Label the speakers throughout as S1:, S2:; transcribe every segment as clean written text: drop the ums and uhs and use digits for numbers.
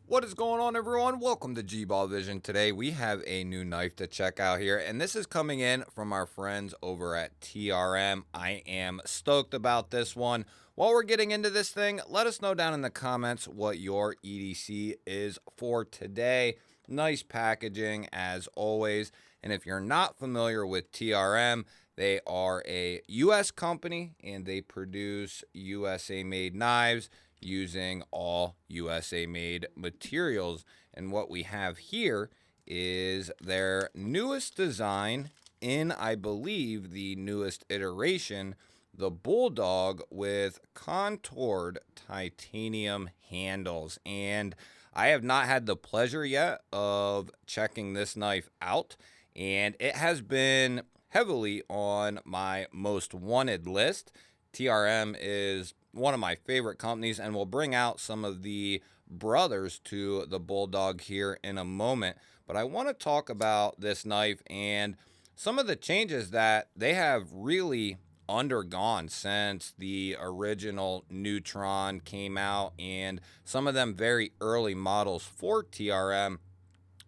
S1: What is going on, everyone? Welcome to G-Ball Vision. Today we have a new knife to check out here, and this is coming in from our friends over at TRM. I am stoked about this one. While we're getting into this thing, let us know down in the comments what your EDC is for today. Nice packaging as always. And if you're not familiar with TRM, they are a U.S. company and they produce USA made knives using all USA made materials. And what we have here is their newest design in, I believe, the newest iteration, the Bulldog with contoured titanium handles. And I have not had the pleasure yet of checking this knife out, and it has been heavily on my most wanted list. TRM is one of my favorite companies, and we'll bring out some of the brothers to the Bulldog here in a moment. But I want to talk about this knife and some of the changes that they have really undergone since the original Neutron came out, and some of them very early models for TRM.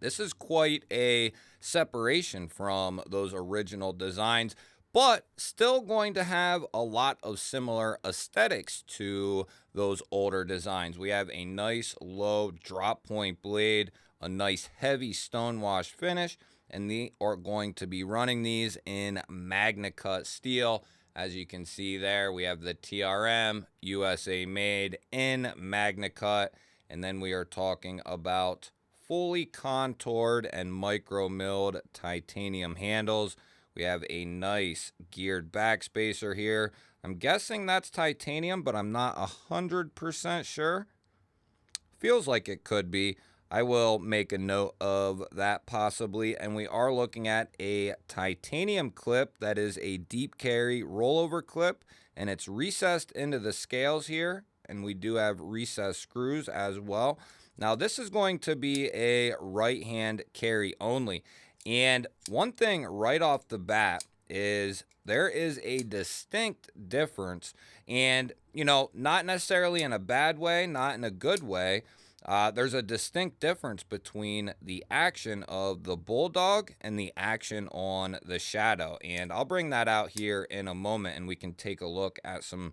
S1: This is quite a separation from those original designs, but still going to have a lot of similar aesthetics to those older designs. We have a nice low drop point blade, a nice heavy stonewash finish, and they are going to be running these in Magna Cut steel. As you can see there, we have the TRM USA made in Magna Cut, and then we are talking about fully contoured and micro milled titanium handles. We have a nice geared backspacer here. I'm guessing that's titanium, but I'm not 100% sure. Feels like it could be. I will make a note of that possibly. And we are looking at a titanium clip that is a deep carry rollover clip, and it's recessed into the scales here. And we do have recessed screws as well. Now, this is going to be a right hand carry only. And one thing right off the bat is there is a distinct difference, and not necessarily in a bad way, not in a good way. There's a distinct difference between the action of the Bulldog and the action on the Shadow, and I'll bring that out here in a moment, and we can take a look at some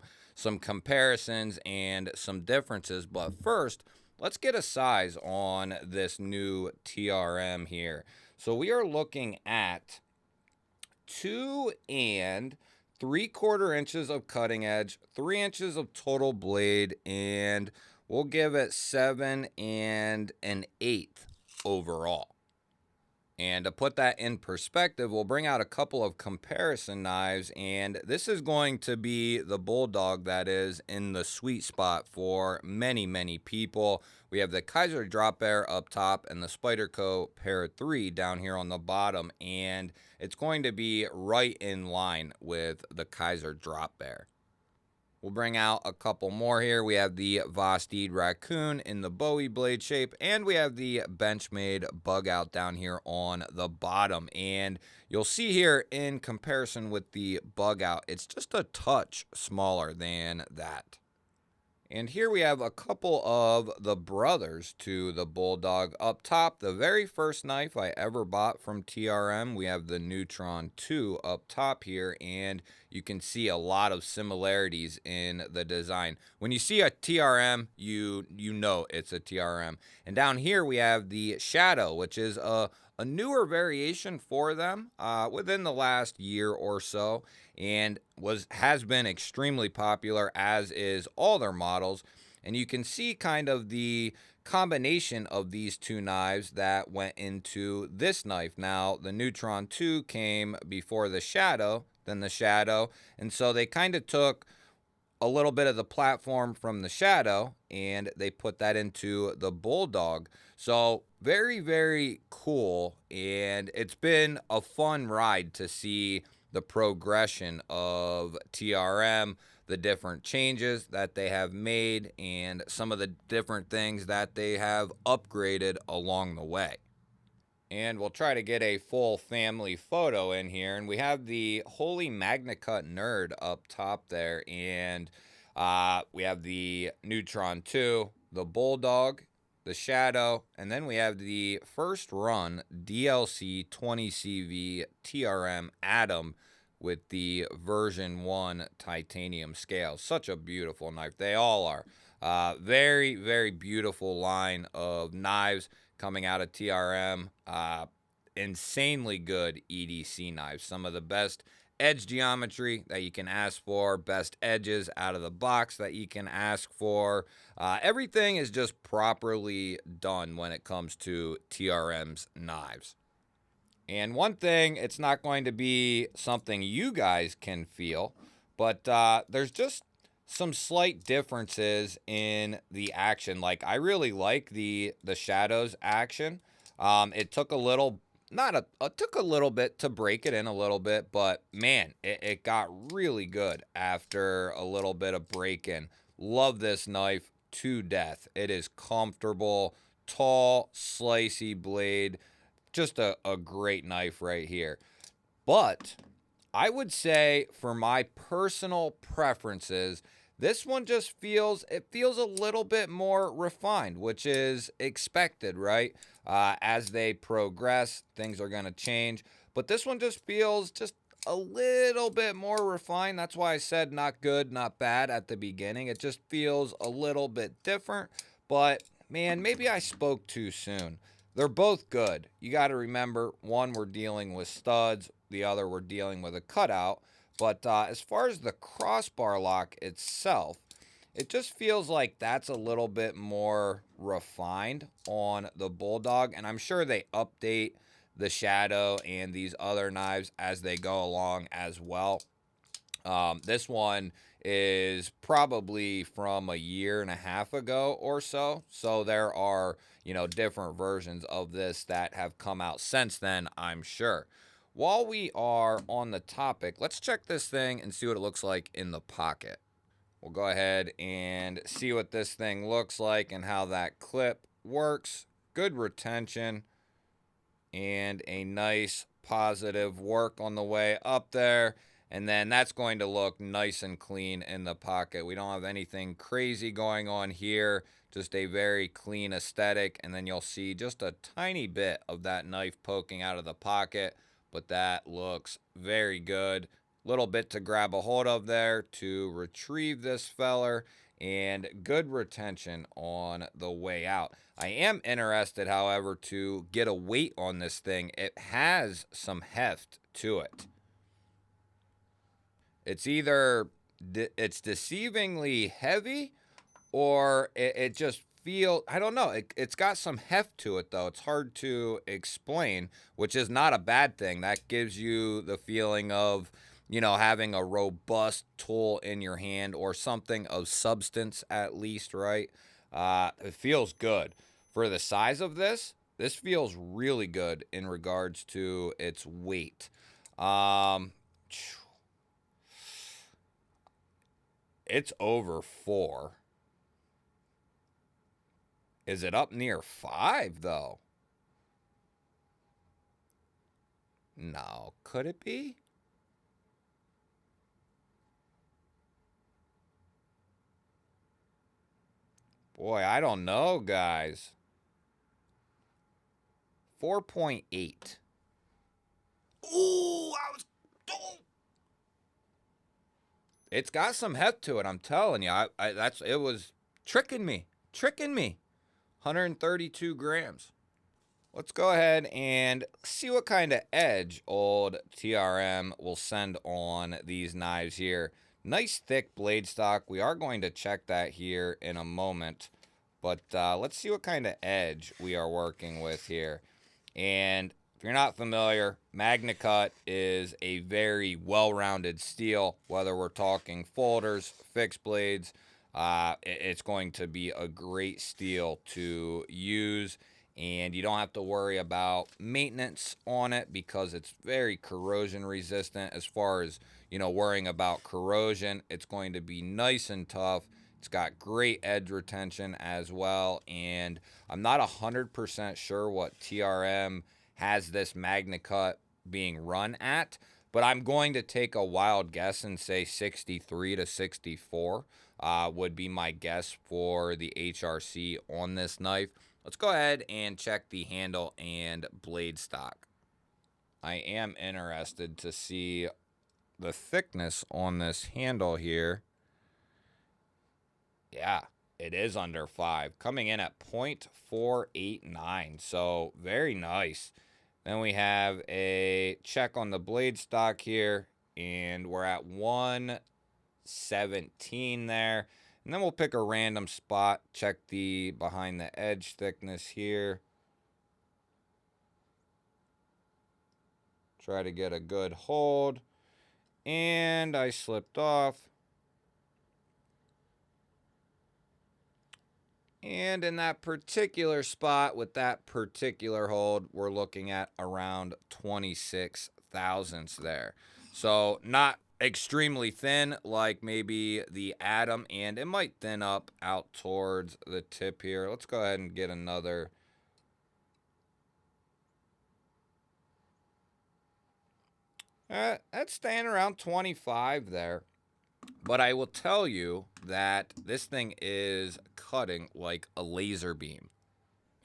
S1: comparisons and some differences. But first, let's get a size on this new TRM here. So we are looking at 2 3/4 inches of cutting edge, 3 inches of total blade, and we'll give it 7 1/8 overall. And to put that in perspective, we'll bring out a couple of comparison knives, and this is going to be the Bulldog that is in the sweet spot for many, many people. We have the Kaiser Drop Bear up top and the Spyderco Para 3 down here on the bottom, and it's going to be right in line with the Kaiser Drop Bear. We'll bring out a couple more here. We have the Vosteed Raccoon in the Bowie blade shape, and we have the Benchmade Bug Out down here on the bottom. And you'll see here in comparison with the Bug Out, it's just a touch smaller than that. And here we have a couple of the brothers to the Bulldog. Up top, the very first knife I ever bought from TRM, we have the Neutron 2 up top here, and you can see a lot of similarities in the design. When you see a TRM, you know it's a TRM. And down here we have the Shadow, which is a newer variation for them within the last year or so, and has been extremely popular, as is all their models. And you can see kind of the combination of these two knives that went into this knife. Now, the Neutron 2 came before the Shadow, and so they kind of took a little bit of the platform from the Shadow and they put that into the Bulldog. So very, very cool, and it's been a fun ride to see the progression of TRM, the different changes that they have made, and some of the different things that they have upgraded along the way. And we'll try to get a full family photo in here. And we have the Holy Magna Cut Nerd up top there. And we have the Neutron 2, the Bulldog, the Shadow, and then we have the first run DLC 20CV TRM Atom with the version 1 titanium scale. Such a beautiful knife. They all are. Very, very beautiful line of knives coming out of TRM. Insanely good EDC knives. Some of the best edge geometry that you can ask for, best edges out of the box that you can ask for. Everything is just properly done when it comes to TRM's knives. And one thing, it's not going to be something you guys can feel, but there's just some slight differences in the action. Like, I really like the Shadows action. It took a little, not a, it took a little bit to break it in a little bit, but man, it got really good after a little bit of break in. Love this knife to death. It is comfortable, tall, slicey blade. Just a great knife right here. But I would say for my personal preferences, this one just feels, it feels a little bit more refined, which is expected, right? As they progress, things are going to change. But this one just feels just a little bit more refined. That's why I said not good, not bad at the beginning. It just feels a little bit different. But man, maybe I spoke too soon. They're both good. You got to remember, one, we're dealing with studs, the other, we're dealing with a cutout. But as far as the crossbar lock itself, it just feels like that's a little bit more refined on the Bulldog. And I'm sure they update the Shadow and these other knives as they go along as well. This one is probably from a year and a half ago or so. So there are, different versions of this that have come out since then, I'm sure. While we are on the topic, let's check this thing and see what it looks like in the pocket. We'll go ahead and see what this thing looks like and how that clip works. Good retention and a nice positive work on the way up there. And then that's going to look nice and clean in the pocket. We don't have anything crazy going on here. Just a very clean aesthetic. And then you'll see just a tiny bit of that knife poking out of the pocket. But that looks very good. Little bit to grab a hold of there to retrieve this feller. And good retention on the way out. I am interested, however, to get a weight on this thing. It has some heft to it. It's either it's deceivingly heavy, or it just feels, I don't know. It's got some heft to it, though. It's hard to explain, which is not a bad thing. That gives you the feeling of, having a robust tool in your hand, or something of substance at least, right? It feels good. For the size of this feels really good in regards to its weight. It's over 4. Is it up near 5, though? No. Could it be? Boy, I don't know, guys. 4.8. Ooh, it's got some heft to it, I'm telling you. It was tricking me. 132 grams. Let's go ahead and see what kind of edge old TRM will send on these knives here. Nice thick blade stock. We are going to check that here in a moment. But let's see what kind of edge we are working with here. And if you're not familiar, MagnaCut is a very well-rounded steel. Whether we're talking folders, fixed blades, it's going to be a great steel to use. And you don't have to worry about maintenance on it because it's very corrosion resistant. As far as, worrying about corrosion, it's going to be nice and tough. It's got great edge retention as well. And I'm not 100% sure what TRM has this MagnaCut being run at, but I'm going to take a wild guess and say 63 to 64 would be my guess for the HRC on this knife. Let's go ahead and check the handle and blade stock. I am interested to see the thickness on this handle here. Yeah, it is under 5, coming in at 0.489, so very nice. Then we have a check on the blade stock here, and we're at 117 there. And then we'll pick a random spot, check the behind the edge thickness here. Try to get a good hold. And I slipped off. And in that particular spot with that particular hold, we're looking at around 26 thousandths there. So not extremely thin like maybe the Atom, and it might thin up out towards the tip here. Let's go ahead and get another. That's staying around 25 there. But I will tell you that this thing is cutting like a laser beam.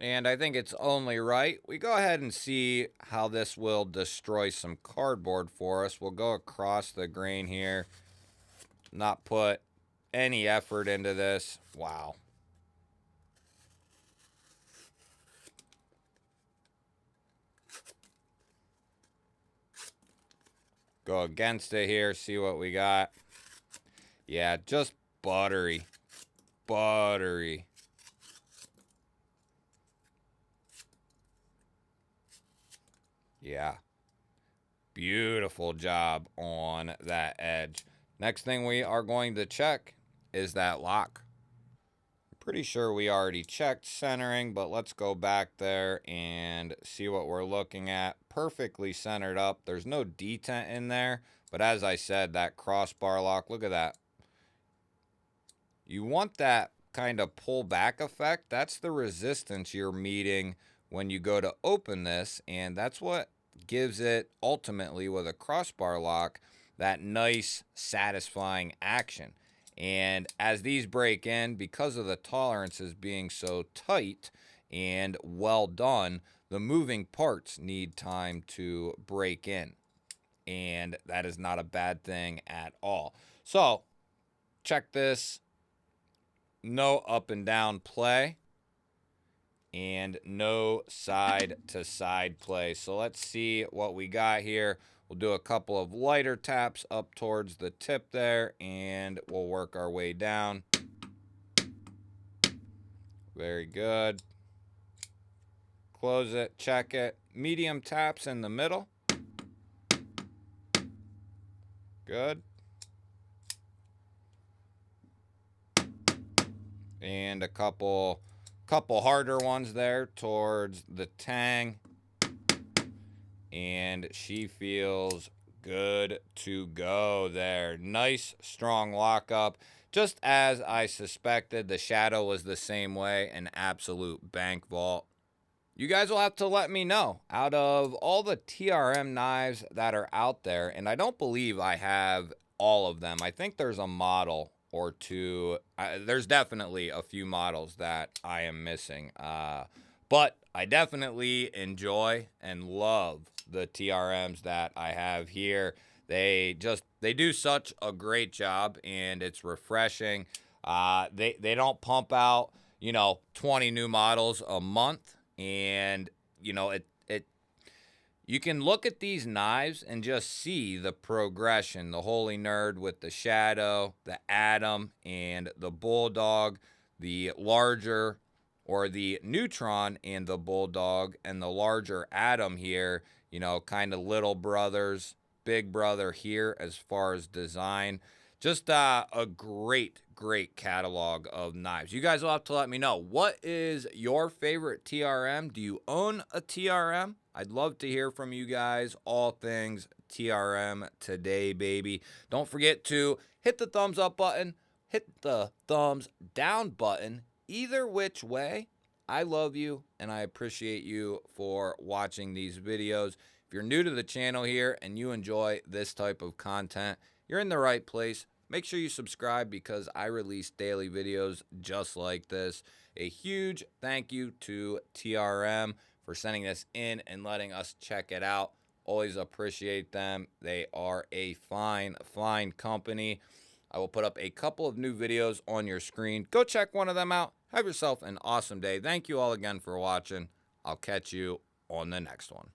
S1: And I think it's only right. We go ahead and see how this will destroy some cardboard for us. We'll go across the grain here. Not put any effort into this. Wow. Go against it here, see what we got. Yeah, just buttery. Buttery. Yeah. Beautiful job on that edge. Next thing we are going to check is that lock. Pretty sure we already checked centering, but let's go back there and see what we're looking at. Perfectly centered up. There's no detent in there, but as I said, that crossbar lock, look at that. You want that kind of pull back effect. That's the resistance you're meeting when you go to open this, and that's what gives it ultimately with a crossbar lock that nice satisfying action. And as these break in, because of the tolerances being so tight and well done, the moving parts need time to break in, and that is not a bad thing at all. So check this. No up and down play and no side to side play. So let's see what we got here. We'll do a couple of lighter taps up towards the tip there, and we'll work our way down. Very good. Close it, check it. Medium taps in the middle. Good. And a couple harder ones there towards the tang. And she feels good to go there. Nice, strong lockup. Just as I suspected, the shadow was the same way, an absolute bank vault. You guys will have to let me know, out of all the TRM knives that are out there, and I don't believe I have all of them. I think there's a model or two. There's definitely a few models that I am missing. But I definitely enjoy and love the TRMs that I have here. They do such a great job, and it's refreshing. They don't pump out 20 new models a month, and you can look at these knives and just see the progression. The Holy Nerd with the Shadow, the Atom, and the Bulldog, the larger or the Neutron and the Bulldog, and the larger Atom here, kind of little brothers, big brother here as far as design. Just a great catalog of knives. You guys will have to let me know. What is your favorite TRM? Do you own a TRM? I'd love to hear from you guys. All things TRM today, baby. Don't forget to hit the thumbs up button, hit the thumbs down button. Either which way, I love you and I appreciate you for watching these videos. If you're new to the channel here and you enjoy this type of content, you're in the right place. make sure you subscribe because I release daily videos just like this. A huge thank you to TRM for sending this in and letting us check it out. Always appreciate them. They are a fine company. I will put up a couple of new videos on your screen. Go check one of them out. Have yourself an awesome day. Thank you all again for watching. I'll catch you on the next one.